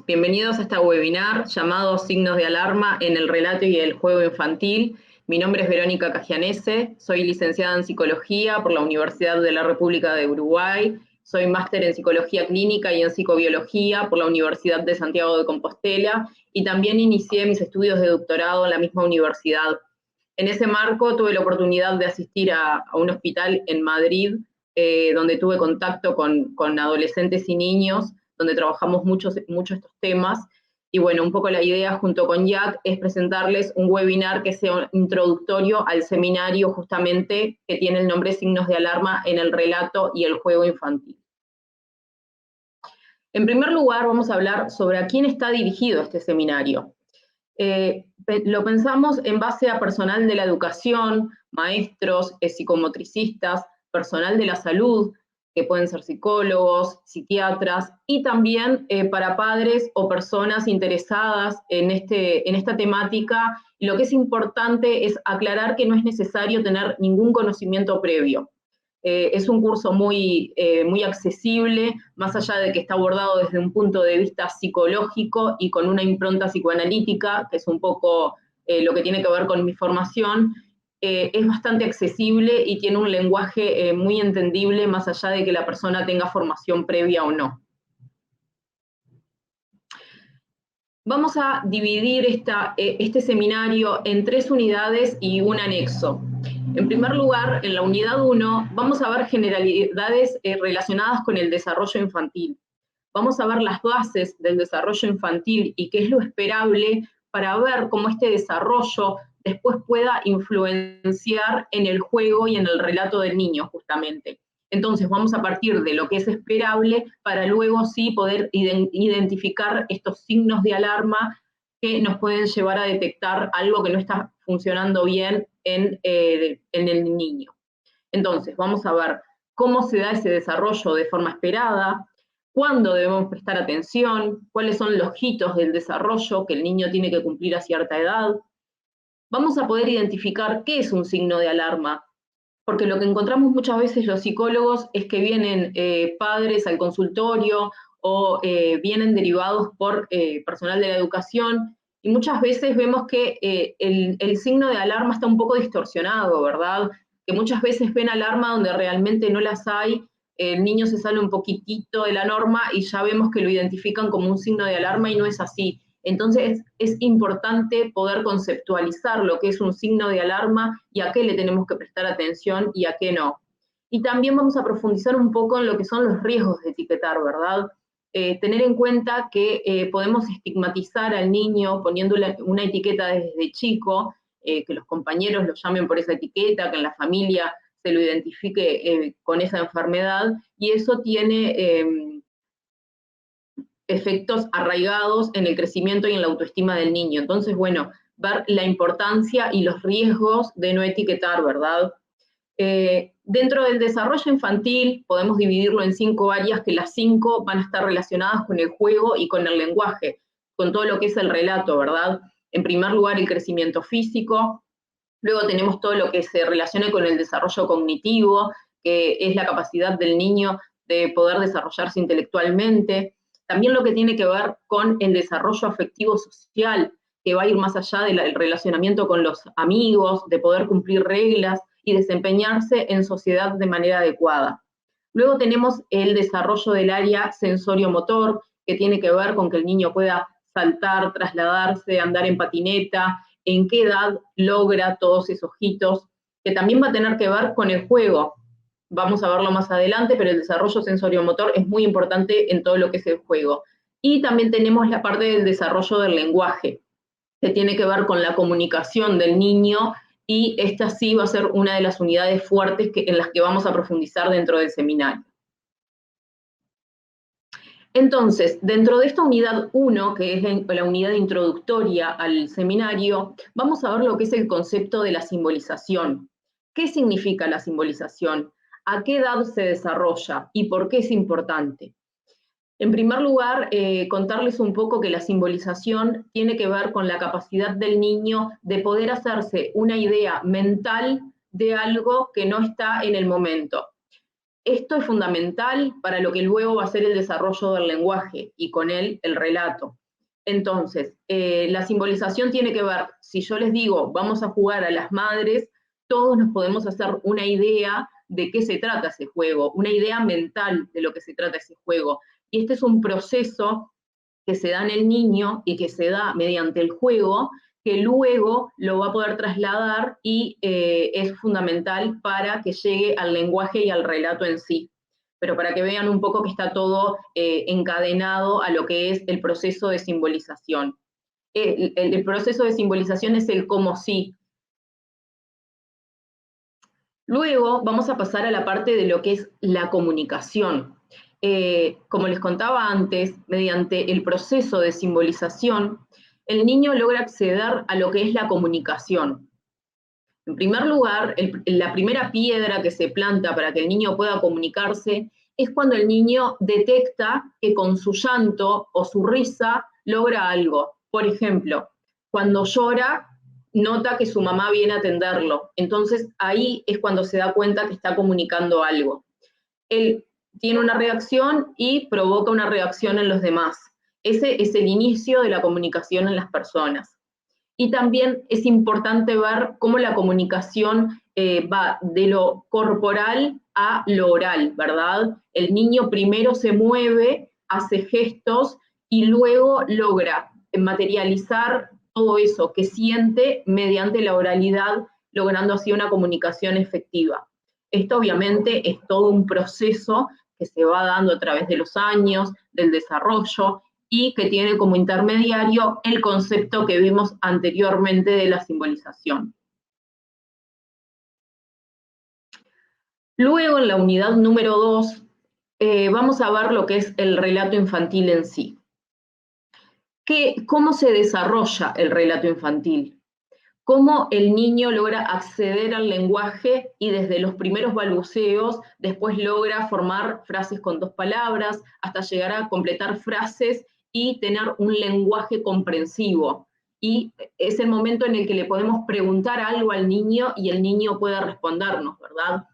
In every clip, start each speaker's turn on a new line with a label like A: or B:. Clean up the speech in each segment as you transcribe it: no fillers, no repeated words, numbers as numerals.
A: bienvenidos a este webinar llamado Signos de Alarma en el Relato y el Juego Infantil. Mi nombre es Verónica Cagianese, soy licenciada en Psicología por la Universidad de la República de Uruguay, soy máster en Psicología Clínica y en Psicobiología por la Universidad de Santiago de Compostela y también inicié mis estudios de doctorado en la misma universidad. En ese marco tuve la oportunidad de asistir a un hospital en Madrid, donde tuve contacto con adolescentes y niños, donde trabajamos mucho estos temas. Y bueno, un poco la idea junto con Jack es presentarles un webinar que sea introductorio al seminario justamente que tiene el nombre Signos de Alarma en el Relato y el Juego Infantil. En primer lugar, vamos a hablar sobre a quién está dirigido este seminario. Lo pensamos en base a personal de la educación, maestros, psicomotricistas, personal de la salud, que pueden ser psicólogos, psiquiatras, y también para padres o personas interesadas en esta temática. Lo que es importante es aclarar que no es necesario tener ningún conocimiento previo. Es un curso muy accesible, más allá de que está abordado desde un punto de vista psicológico y con una impronta psicoanalítica, que es un poco lo que tiene que ver con mi formación. Es bastante accesible y tiene un lenguaje muy entendible, más allá de que la persona tenga formación previa o no. Vamos a dividir este seminario en 3 unidades y un anexo. En primer lugar, en la unidad 1, vamos a ver generalidades relacionadas con el desarrollo infantil. Vamos a ver las bases del desarrollo infantil y qué es lo esperable para ver cómo este desarrollo después pueda influenciar en el juego y en el relato del niño, justamente. Entonces vamos a partir de lo que es esperable para luego sí poder identificar estos signos de alarma que nos pueden llevar a detectar algo que no está funcionando bien en el niño. Entonces vamos a ver cómo se da ese desarrollo de forma esperada, cuándo debemos prestar atención, cuáles son los hitos del desarrollo que el niño tiene que cumplir a cierta edad. Vamos a poder identificar qué es un signo de alarma, porque lo que encontramos muchas veces los psicólogos es que vienen padres al consultorio o vienen derivados por personal de la educación, y muchas veces vemos que el signo de alarma está un poco distorsionado, ¿verdad? Que muchas veces ven alarma donde realmente no las hay, el niño se sale un poquitito de la norma y ya vemos que lo identifican como un signo de alarma y no es así. Entonces es importante poder conceptualizar lo que es un signo de alarma y a qué le tenemos que prestar atención y a qué no. Y también vamos a profundizar un poco en lo que son los riesgos de etiquetar, ¿verdad? Tener en cuenta que podemos estigmatizar al niño poniéndole una etiqueta desde chico, que los compañeros lo llamen por esa etiqueta, que en la familia se lo identifique con esa enfermedad, y eso tiene efectos arraigados en el crecimiento y en la autoestima del niño. Entonces, bueno, ver la importancia y los riesgos de no etiquetar, ¿verdad? Dentro del desarrollo infantil podemos dividirlo en 5 áreas, que las 5 van a estar relacionadas con el juego y con el lenguaje, con todo lo que es el relato, ¿verdad? En primer lugar, el crecimiento físico, luego tenemos todo lo que se relaciona con el desarrollo cognitivo, que es la capacidad del niño de poder desarrollarse intelectualmente, también lo que tiene que ver con el desarrollo afectivo social, que va a ir más allá del relacionamiento con los amigos, de poder cumplir reglas y desempeñarse en sociedad de manera adecuada. Luego tenemos el desarrollo del área sensorio-motor, que tiene que ver con que el niño pueda saltar, trasladarse, andar en patineta, en qué edad logra todos esos hitos, que también va a tener que ver con el juego. Vamos a verlo más adelante, pero el desarrollo sensorio-motor es muy importante en todo lo que es el juego. Y también tenemos la parte del desarrollo del lenguaje, que tiene que ver con la comunicación del niño, y esta sí va a ser una de las unidades fuertes en las que vamos a profundizar dentro del seminario. Entonces, dentro de esta unidad 1, que es la unidad introductoria al seminario, vamos a ver lo que es el concepto de la simbolización. ¿Qué significa la simbolización? ¿A qué edad se desarrolla? ¿Y por qué es importante? En primer lugar, contarles un poco que la simbolización tiene que ver con la capacidad del niño de poder hacerse una idea mental de algo que no está en el momento. Esto es fundamental para lo que luego va a ser el desarrollo del lenguaje y con él el relato. Entonces, la simbolización tiene que ver, si yo les digo, vamos a jugar a las madres, todos nos podemos hacer una idea de qué se trata ese juego, una idea mental de lo que se trata ese juego. Y este es un proceso que se da en el niño y que se da mediante el juego, que luego lo va a poder trasladar y es fundamental para que llegue al lenguaje y al relato en sí. Pero para que vean un poco que está todo encadenado a lo que es el proceso de simbolización. El proceso de simbolización es el cómo sí. Luego vamos a pasar a la parte de lo que es la comunicación. Como les contaba antes, mediante el proceso de simbolización, el niño logra acceder a lo que es la comunicación. En primer lugar, la primera piedra que se planta para que el niño pueda comunicarse es cuando el niño detecta que con su llanto o su risa logra algo. Por ejemplo, cuando llora, nota que su mamá viene a atenderlo. Entonces ahí es cuando se da cuenta que está comunicando algo. Él tiene una reacción y provoca una reacción en los demás. Ese es el inicio de la comunicación en las personas. Y también es importante ver cómo la comunicación va de lo corporal a lo oral, ¿verdad? El niño primero se mueve, hace gestos y luego logra materializar todo eso que siente mediante la oralidad, logrando así una comunicación efectiva. Esto obviamente es todo un proceso que se va dando a través de los años, del desarrollo, y que tiene como intermediario el concepto que vimos anteriormente de la simbolización. Luego, en la unidad número 2, vamos a ver lo que es el relato infantil en sí. ¿Cómo se desarrolla el relato infantil? Cómo el niño logra acceder al lenguaje y desde los primeros balbuceos después logra formar frases con 2 palabras hasta llegar a completar frases y tener un lenguaje comprensivo. Y es el momento en el que le podemos preguntar algo al niño y el niño puede respondernos, ¿verdad?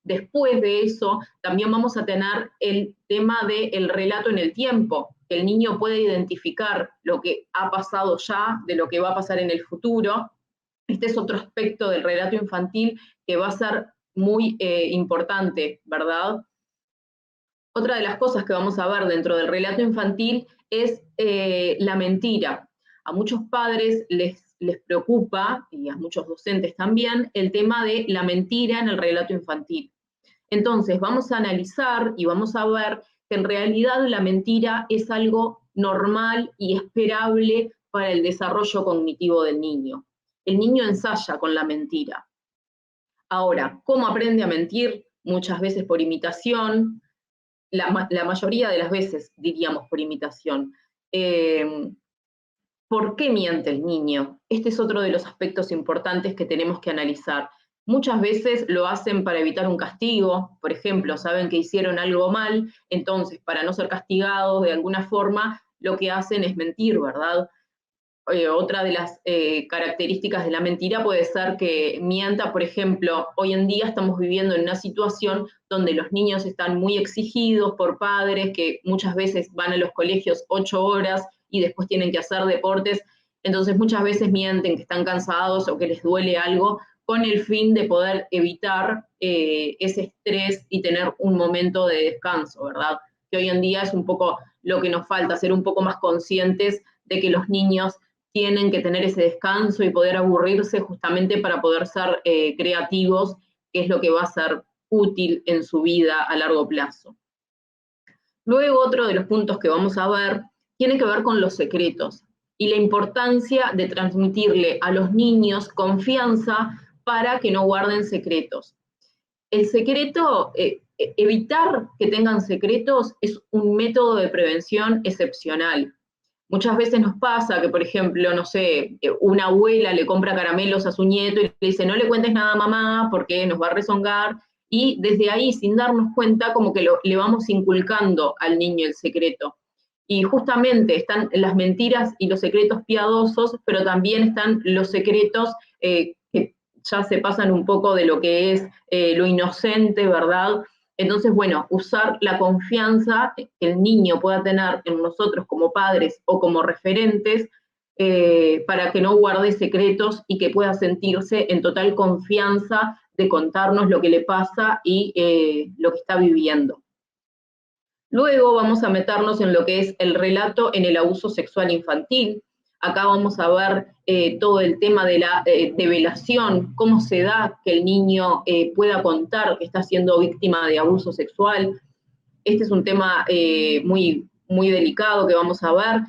A: Después de eso, también vamos a tener el tema del relato en el tiempo, que el niño puede identificar lo que ha pasado ya, de lo que va a pasar en el futuro. Este es otro aspecto del relato infantil que va a ser muy importante, ¿verdad? Otra de las cosas que vamos a ver dentro del relato infantil es la mentira. A muchos padres les preocupa, y a muchos docentes también, el tema de la mentira en el relato infantil. Entonces, vamos a analizar y vamos a ver que en realidad la mentira es algo normal y esperable para el desarrollo cognitivo del niño. El niño ensaya con la mentira. Ahora, ¿cómo aprende a mentir? Muchas veces por imitación, la mayoría de las veces diríamos por imitación. ¿Por qué miente el niño? Este es otro de los aspectos importantes que tenemos que analizar. Muchas veces lo hacen para evitar un castigo, por ejemplo, saben que hicieron algo mal, entonces para no ser castigados de alguna forma, lo que hacen es mentir, ¿verdad? Otra de las características de la mentira puede ser que mienta, por ejemplo, hoy en día estamos viviendo en una situación donde los niños están muy exigidos por padres que muchas veces van a los colegios 8 horas y después tienen que hacer deportes, entonces muchas veces mienten que están cansados o que les duele algo con el fin de poder evitar ese estrés y tener un momento de descanso, ¿verdad? Que hoy en día es un poco lo que nos falta, ser un poco más conscientes de que los niños tienen que tener ese descanso y poder aburrirse justamente para poder ser creativos, que es lo que va a ser útil en su vida a largo plazo. Luego, otro de los puntos que vamos a ver tiene que ver con los secretos y la importancia de transmitirle a los niños confianza para que no guarden secretos. El secreto, evitar que tengan secretos es un método de prevención excepcional. Muchas veces nos pasa que, por ejemplo, no sé, una abuela le compra caramelos a su nieto y le dice, no le cuentes nada a mamá porque nos va a rezongar, y desde ahí, sin darnos cuenta, como que le vamos inculcando al niño el secreto. Y justamente están las mentiras y los secretos piadosos, pero también están los secretos que ya se pasan un poco de lo que es lo inocente, ¿verdad? Entonces, bueno, usar la confianza que el niño pueda tener en nosotros como padres o como referentes para que no guarde secretos y que pueda sentirse en total confianza de contarnos lo que le pasa y lo que está viviendo. Luego vamos a meternos en lo que es el relato en el abuso sexual infantil. Acá vamos a ver todo el tema de la develación, cómo se da que el niño pueda contar que está siendo víctima de abuso sexual. Este es un tema muy, muy delicado que vamos a ver.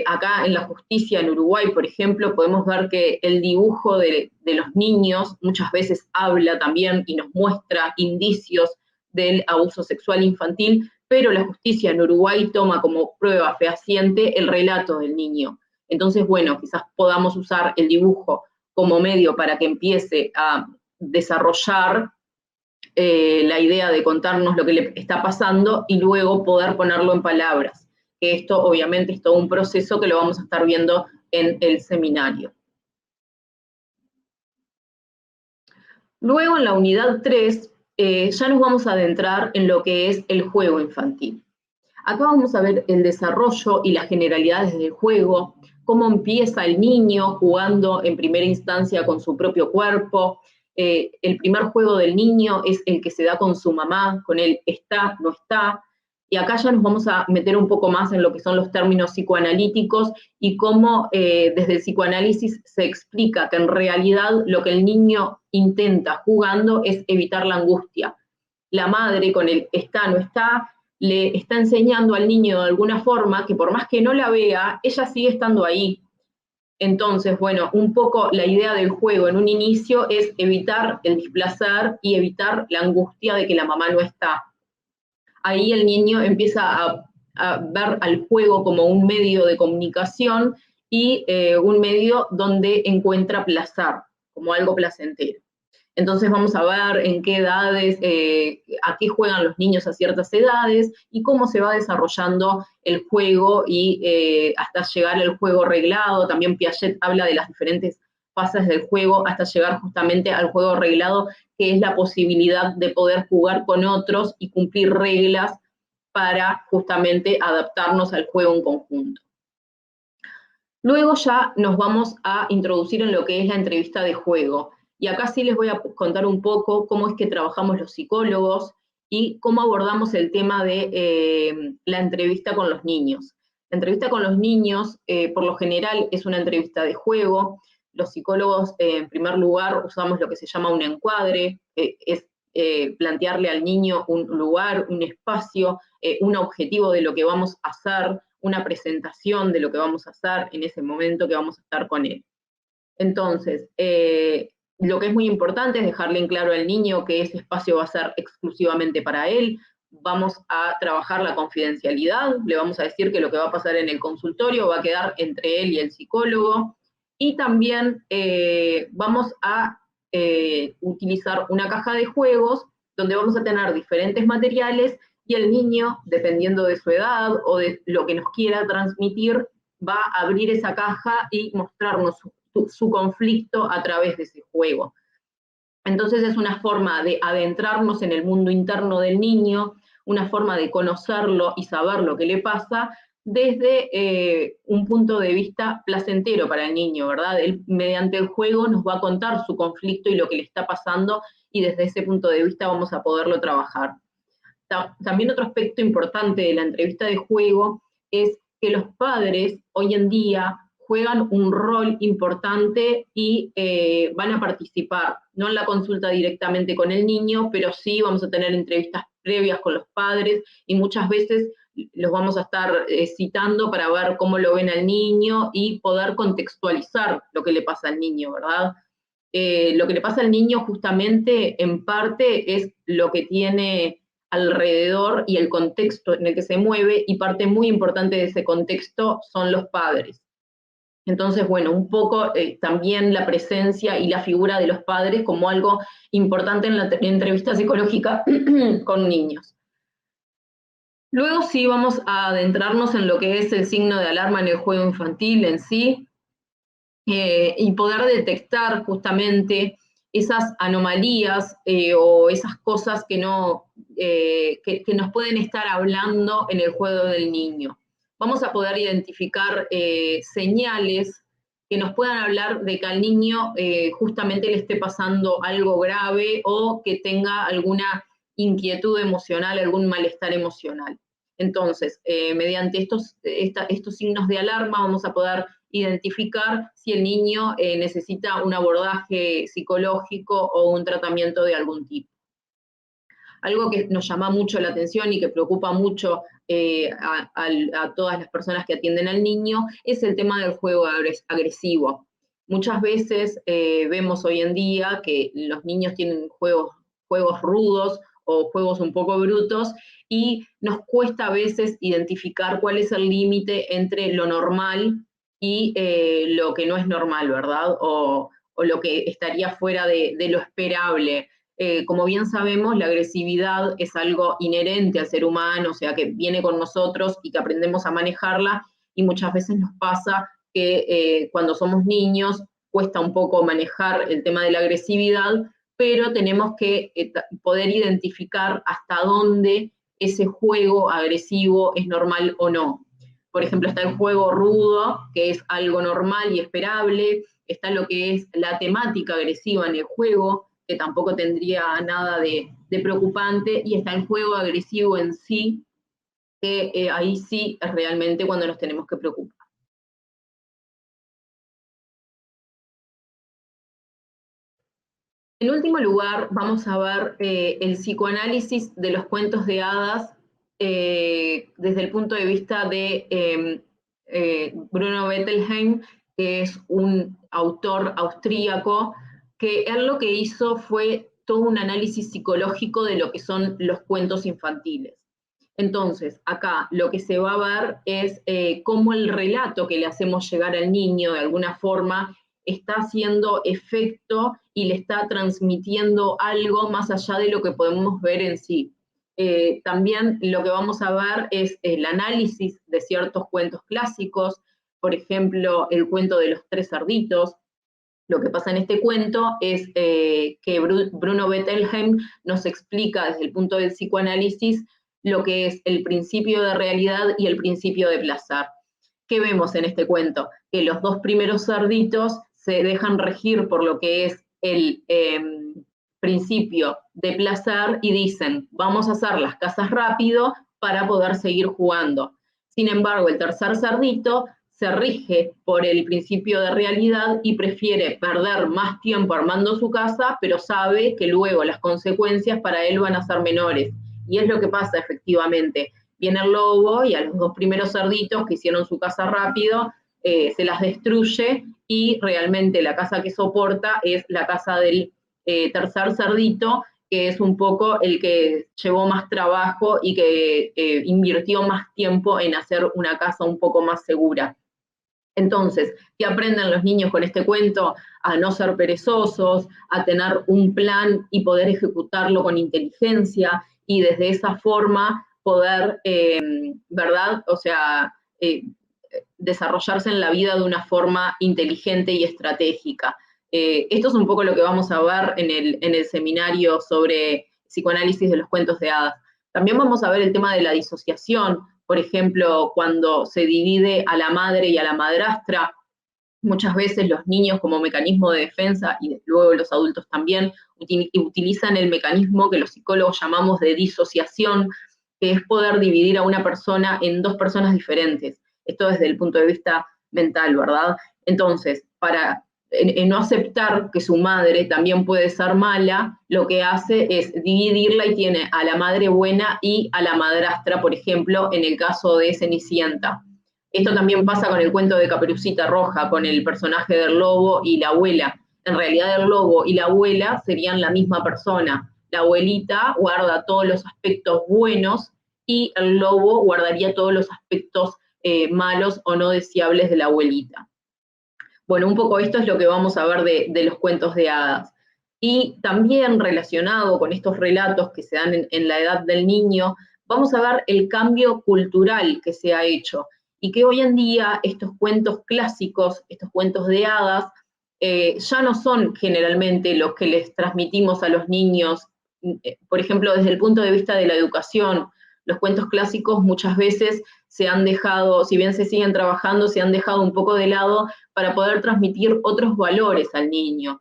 A: Acá en la justicia en Uruguay, por ejemplo, podemos ver que el dibujo de los niños muchas veces habla también y nos muestra indicios del abuso sexual infantil, pero la justicia en Uruguay toma como prueba fehaciente el relato del niño. Entonces, bueno, quizás podamos usar el dibujo como medio para que empiece a desarrollar la idea de contarnos lo que le está pasando y luego poder ponerlo en palabras. Esto obviamente es todo un proceso que lo vamos a estar viendo en el seminario. Luego en la unidad 3 ya nos vamos a adentrar en lo que es el juego infantil. Acá vamos a ver el desarrollo y las generalidades del juego, cómo empieza el niño jugando en primera instancia con su propio cuerpo. El primer juego del niño es el que se da con su mamá, con el está, no está. Y acá ya nos vamos a meter un poco más en lo que son los términos psicoanalíticos y cómo desde el psicoanálisis se explica que en realidad lo que el niño intenta jugando es evitar la angustia. La madre con el está, no está, le está enseñando al niño de alguna forma que por más que no la vea, ella sigue estando ahí. Entonces, bueno, un poco la idea del juego en un inicio es evitar el displacer y evitar la angustia de que la mamá no está. Ahí el niño empieza a ver al juego como un medio de comunicación y un medio donde encuentra placer, como algo placentero. Entonces vamos a ver en qué edades, a qué juegan los niños a ciertas edades y cómo se va desarrollando el juego y hasta llegar al juego reglado. También Piaget habla de las diferentes fases del juego hasta llegar justamente al juego reglado, que es la posibilidad de poder jugar con otros y cumplir reglas para justamente adaptarnos al juego en conjunto. Luego ya nos vamos a introducir en lo que es la entrevista de juego. Y acá sí les voy a contar un poco cómo es que trabajamos los psicólogos y cómo abordamos el tema de la entrevista con los niños. La entrevista con los niños, por lo general, es una entrevista de juego. Los psicólogos, en primer lugar, usamos lo que se llama un encuadre, es plantearle al niño un lugar, un espacio, un objetivo de lo que vamos a hacer, una presentación de lo que vamos a hacer en ese momento que vamos a estar con él. Entonces, lo que es muy importante es dejarle en claro al niño que ese espacio va a ser exclusivamente para él. Vamos a trabajar la confidencialidad, le vamos a decir que lo que va a pasar en el consultorio va a quedar entre él y el psicólogo. Y también vamos a utilizar una caja de juegos donde vamos a tener diferentes materiales y el niño, dependiendo de su edad o de lo que nos quiera transmitir, va a abrir esa caja y mostrarnos su conflicto a través de ese juego. Entonces es una forma de adentrarnos en el mundo interno del niño, una forma de conocerlo y saber lo que le pasa desde un punto de vista placentero para el niño, ¿verdad? Él, mediante el juego nos va a contar su conflicto y lo que le está pasando y desde ese punto de vista vamos a poderlo trabajar. También otro aspecto importante de la entrevista de juego es que los padres hoy en día juegan un rol importante y van a participar, no en la consulta directamente con el niño, pero sí vamos a tener entrevistas previas con los padres y muchas veces los vamos a estar citando para ver cómo lo ven al niño y poder contextualizar lo que le pasa al niño, ¿verdad? Lo que le pasa al niño justamente en parte es lo que tiene alrededor y el contexto en el que se mueve, y parte muy importante de ese contexto son los padres. Entonces, bueno, un poco también la presencia y la figura de los padres como algo importante en la entrevista psicológica con niños. Luego sí vamos a adentrarnos en lo que es el signo de alarma en el juego infantil en sí, y poder detectar justamente esas anomalías o esas cosas que nos pueden estar hablando en el juego del niño. Vamos a poder identificar señales que nos puedan hablar de que al niño justamente le esté pasando algo grave o que tenga alguna inquietud emocional, algún malestar emocional. Entonces, mediante estos signos de alarma vamos a poder identificar si el niño necesita un abordaje psicológico o un tratamiento de algún tipo. Algo que nos llama mucho la atención y que preocupa mucho a todas las personas que atienden al niño es el tema del juego agresivo. Muchas veces vemos hoy en día que los niños tienen juegos rudos o juegos un poco brutos y nos cuesta a veces identificar cuál es el límite entre lo normal y lo que no es normal, ¿verdad? O lo que estaría fuera de lo esperable. Como bien sabemos, la agresividad es algo inherente al ser humano, o sea, que viene con nosotros y que aprendemos a manejarla, y muchas veces nos pasa que cuando somos niños cuesta un poco manejar el tema de la agresividad, pero tenemos que poder identificar hasta dónde ese juego agresivo es normal o no. Por ejemplo, está el juego rudo, que es algo normal y esperable, está lo que es la temática agresiva en el juego, que tampoco tendría nada de preocupante, y está el juego agresivo en sí, que ahí sí es realmente cuando nos tenemos que preocupar. En último lugar, vamos a ver el psicoanálisis de los cuentos de hadas desde el punto de vista de Bruno Bettelheim, que es un autor austríaco, que él lo que hizo fue todo un análisis psicológico de lo que son los cuentos infantiles. Entonces, acá lo que se va a ver es cómo el relato que le hacemos llegar al niño de alguna forma está haciendo efecto y le está transmitiendo algo más allá de lo que podemos ver en sí. También lo que vamos a ver es el análisis de ciertos cuentos clásicos, por ejemplo, el cuento de los tres cerditos. Lo que pasa en este cuento es que Bruno Bettelheim nos explica desde el punto del psicoanálisis lo que es el principio de realidad y el principio de placer. ¿Qué vemos en este cuento? Que los dos primeros cerditos se dejan regir por lo que es el principio de placer y dicen, vamos a hacer las casas rápido para poder seguir jugando. Sin embargo, el tercer cerdito se rige por el principio de realidad y prefiere perder más tiempo armando su casa, pero sabe que luego las consecuencias para él van a ser menores. Y es lo que pasa efectivamente. Viene el lobo y a los dos primeros cerditos que hicieron su casa rápido, se las destruye y realmente la casa que soporta es la casa del tercer cerdito, que es un poco el que llevó más trabajo y que invirtió más tiempo en hacer una casa un poco más segura. Entonces, ¿qué aprenden los niños con este cuento? A no ser perezosos, a tener un plan y poder ejecutarlo con inteligencia y desde esa forma poder, ¿verdad? O sea, desarrollarse en la vida de una forma inteligente y estratégica. Esto es un poco lo que vamos a ver en el seminario sobre psicoanálisis de los cuentos de hadas. También vamos a ver el tema de la disociación, por ejemplo, cuando se divide a la madre y a la madrastra, muchas veces los niños como mecanismo de defensa, y luego los adultos también, utilizan el mecanismo que los psicólogos llamamos de disociación, que es poder dividir a una persona en dos personas diferentes. Esto desde el punto de vista mental, ¿verdad? Entonces, para no aceptar que su madre también puede ser mala, lo que hace es dividirla y tiene a la madre buena y a la madrastra, por ejemplo, en el caso de Cenicienta. Esto también pasa con el cuento de Caperucita Roja, con el personaje del lobo y la abuela. En realidad el lobo y la abuela serían la misma persona. La abuelita guarda todos los aspectos buenos y el lobo guardaría todos los aspectos malos o no deseables de la abuelita. Bueno, un poco esto es lo que vamos a ver de los cuentos de hadas. Y también relacionado con estos relatos que se dan en la edad del niño, vamos a ver el cambio cultural que se ha hecho y que hoy en día estos cuentos clásicos, estos cuentos de hadas, ya no son generalmente los que les transmitimos a los niños, por ejemplo, desde el punto de vista de la educación. Los cuentos clásicos muchas veces se han dejado, si bien se siguen trabajando, se han dejado un poco de lado para poder transmitir otros valores al niño.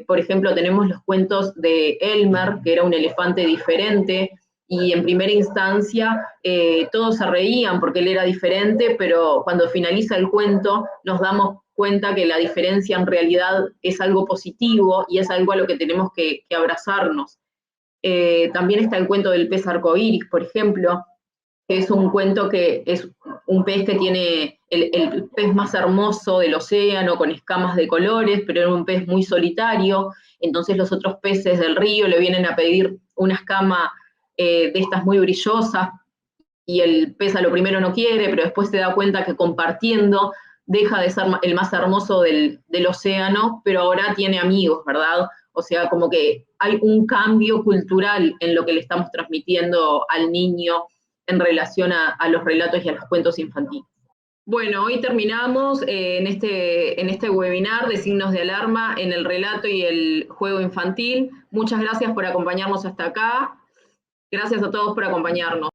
A: Por ejemplo, tenemos los cuentos de Elmer, que era un elefante diferente, y en primera instancia todos se reían porque él era diferente, pero cuando finaliza el cuento nos damos cuenta que la diferencia en realidad es algo positivo y es algo a lo que tenemos que abrazarnos. También está el cuento del pez arcoíris, por ejemplo, que es un cuento que es un pez que tiene el pez más hermoso del océano, con escamas de colores, pero era un pez muy solitario, entonces los otros peces del río le vienen a pedir una escama de estas muy brillosas, y el pez a lo primero no quiere, pero después se da cuenta que compartiendo deja de ser el más hermoso del océano, pero ahora tiene amigos, ¿verdad? O sea, como que hay un cambio cultural en lo que le estamos transmitiendo al niño en relación a los relatos y a los cuentos infantiles. Bueno, hoy terminamos en este webinar de signos de alarma en el relato y el juego infantil. Muchas gracias por acompañarnos hasta acá. Gracias a todos por acompañarnos.